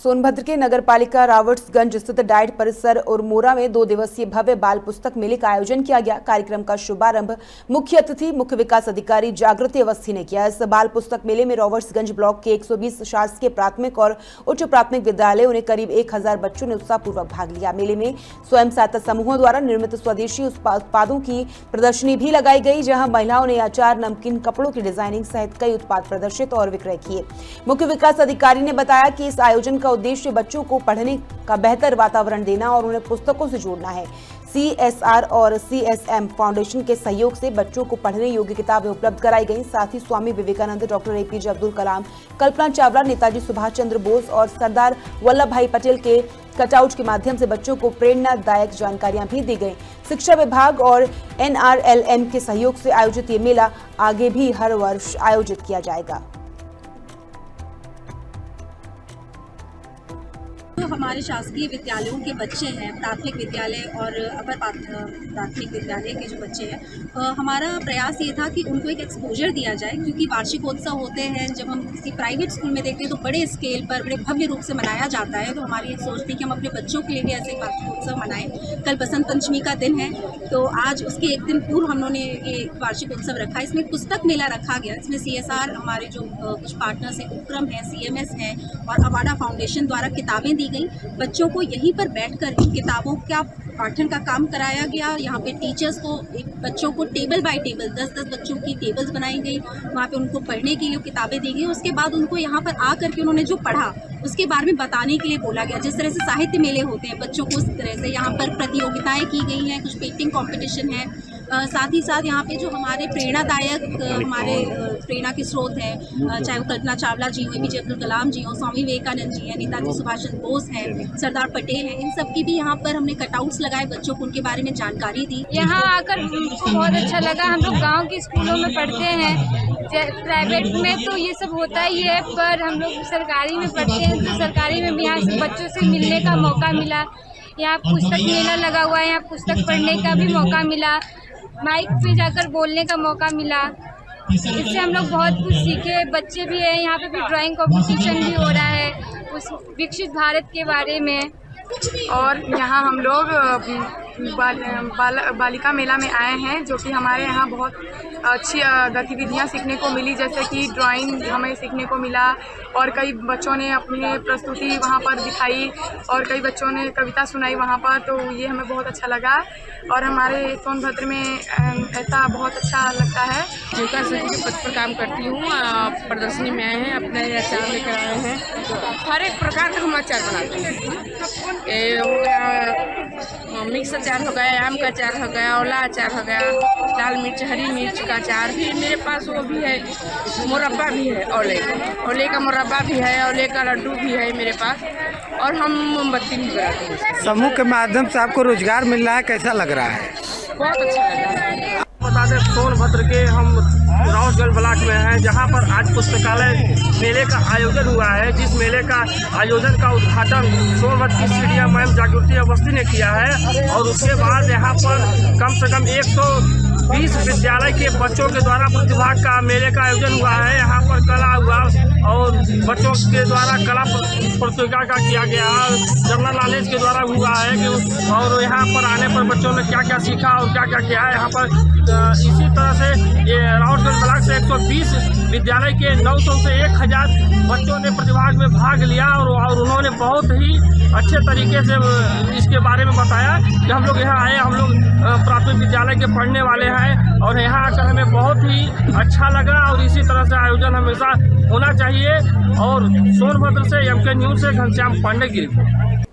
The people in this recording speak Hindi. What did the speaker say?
सोनभद्र के नगरपालिका रावर्ट्सगंज स्थित डाइट परिसर उरमोरा में 2 दिवसीय भव्य बाल पुस्तक मेले का आयोजन किया गया। कार्यक्रम का शुभारंभ मुख्य अतिथि मुख्य विकास अधिकारी जागृति अवस्थी ने किया। इस बाल पुस्तक मेले में रावर्ट्सगंज ब्लॉक के 120 शासकीय प्राथमिक और उच्च प्राथमिक विद्यालयों ने करीब 1000 बच्चों ने उत्साहपूर्वक भाग लिया। मेले में स्वयं सहायता समूहों द्वारा निर्मित स्वदेशी उत्पादों की प्रदर्शनी भी लगाई गई, जहां महिलाओं ने अचार, नमकीन, कपड़ों की डिजाइनिंग सहित कई उत्पाद प्रदर्शित और विक्रय किए। मुख्य विकास अधिकारी ने बताया कि इस आयोजन का उद्देश्य बच्चों को पढ़ने का बेहतर वातावरण देना और उन्हें पुस्तकों से जोड़ना है। CSR और CSM फाउंडेशन के सहयोग से बच्चों को पढ़ने योग्य किताबें उपलब्ध कराई गई। साथ ही स्वामी विवेकानंद, डॉक्टर APJ अब्दुल कलाम, कल्पना चावला, नेताजी सुभाष चंद्र बोस और सरदार वल्लभ भाई पटेल के कटआउट के माध्यम से बच्चों को प्रेरणादायक जानकारियां भी दी गई। शिक्षा विभाग और NRLM के सहयोग से आयोजित ये मेला आगे भी हर वर्ष आयोजित किया जाएगा। तो हमारे शासकीय विद्यालयों के बच्चे हैं, प्राथमिक विद्यालय और अपर प्राथमिक विद्यालय के जो बच्चे हैं, हमारा प्रयास ये था कि उनको एक एक्सपोजर दिया जाए, क्योंकि वार्षिकोत्सव होते हैं जब हम किसी प्राइवेट स्कूल में देखते हैं तो बड़े स्केल पर बड़े भव्य रूप से मनाया जाता है। तो हमारी एक सोच थी कि हम अपने बच्चों के लिए भी ऐसे वार्षिकोत्सव मनाएं। कल बसंत पंचमी का दिन है, तो आज उसके एक दिन पूर्व हमने ये वार्षिकोत्सव रखा। इसमें पुस्तक मेला रखा गया। इसमें CSR हमारे जो कुछ पार्टनर्स हैं, उपक्रम है, CMS है और अवाडा फाउंडेशन द्वारा किताबें दी गई। बच्चों को यहीं पर बैठकर इन किताबों का पाठन का काम कराया गया। यहाँ पे टीचर्स को बच्चों को टेबल बाय टेबल 10-10 बच्चों की टेबल्स बनाई गई। वहाँ पे उनको पढ़ने के लिए किताबें दी गई। उसके बाद उनको यहाँ पर आकर के उन्होंने जो पढ़ा उसके बारे में बताने के लिए बोला गया। जिस तरह से साहित्य मेले होते हैं बच्चों को, उस तरह से यहाँ पर प्रतियोगिताएं की गई हैं, कुछ पेंटिंग कॉम्पिटिशन है। साथ ही साथ यहाँ पे जो हमारे प्रेरणादायक हमारे प्रेरणा के स्रोत हैं, चाहे वो कल्पना चावला जी हो, APJ अब्दुल कलाम जी हो, स्वामी विवेकानंद जी हैं, नेताजी सुभाष चंद्र बोस हैं, सरदार पटेल हैं, इन सब की भी यहाँ पर हमने कटआउट्स लगाए, बच्चों को उनके बारे में जानकारी दी। यहाँ आकर हमको बहुत अच्छा लगा। हम लोग गाँव के स्कूलों में पढ़ते हैं, प्राइवेट में तो ये सब होता ही है, पर हम लोग सरकारी में पढ़ते हैं तो सरकारी में भी यहाँ से बच्चों से मिलने का मौका मिला। यहाँ पुस्तक मेला लगा हुआ है, यहाँ पुस्तक पढ़ने का भी मौका मिला, माइक पे जाकर बोलने का मौका मिला। इससे हम लोग बहुत कुछ सीखे। बच्चे भी हैं, यहाँ पे भी ड्राइंग कंपटीशन भी हो रहा है उस विकसित भारत के बारे में। और यहाँ हम लोग बालिका मेला में आए हैं, जो कि हमारे यहाँ बहुत अच्छी गतिविधियाँ सीखने को मिली, जैसे कि ड्राइंग हमें सीखने को मिला और कई बच्चों ने अपनी प्रस्तुति वहाँ पर दिखाई और कई बच्चों ने कविता सुनाई वहाँ पर, तो ये हमें बहुत अच्छा लगा। और हमारे सोनभद्र में ऐसा बहुत अच्छा लगता है। जीविका सखी के पद पर काम करती हूँ। प्रदर्शनी में आए हैं, अपने अचार लेकर आए हैं। हर एक प्रकार का हम अचार बनाते हैं। मिक्स अचार हो गया, आम का अचार हो गया, आंवला अचार हो गया, लाल मिर्च, हरी मिर्च का अचार भी मेरे पास वो भी है, मुरब्बा भी है, औले का मुरब्बा भी है, औले का लड्डू भी है मेरे पास, और हम मोमबत्ती भी बनाते हैं। समूह के माध्यम से आपको रोजगार मिल रहा है, कैसा लग रहा है? बहुत अच्छा लग रहा है। बता दें, सोनभद्र के हम रावर्ट्सगंज ब्लॉक में हैं, जहां पर आज पुस्तकालय मेले का आयोजन हुआ है। जिस मेले का आयोजन का उद्घाटन सोनभद्र की CDM मैम जागृति अवस्थी ने किया है, और उसके बाद यहां पर कम से कम 120 विद्यालय के बच्चों के द्वारा प्रतिभा का मेले का आयोजन हुआ है। यहाँ पर कला हुआ और बच्चों के द्वारा कला प्रतियोगिता का किया गया, जनरल नॉलेज के द्वारा हुआ है कि और यहाँ पर आने पर बच्चों ने क्या क्या सीखा और क्या क्या किया है। यहाँ पर इसी तरह से ये रावर्ट्सगंज ब्लॉक से 120 विद्यालय के 900 से 1000 बच्चों ने प्रतिभाग में भाग लिया, और उन्होंने बहुत ही अच्छे तरीके से इसके बारे में बताया कि हम लोग यहाँ आए, हम लोग प्राथमिक विद्यालय के पढ़ने वाले हैं, और यहाँ आकर हमें बहुत ही अच्छा लगा। और इसी तरह से आयोजन हमेशा होना चाहिए। और सोनभद्र से MK न्यूज़ से घनश्याम पांडे की रिपोर्ट।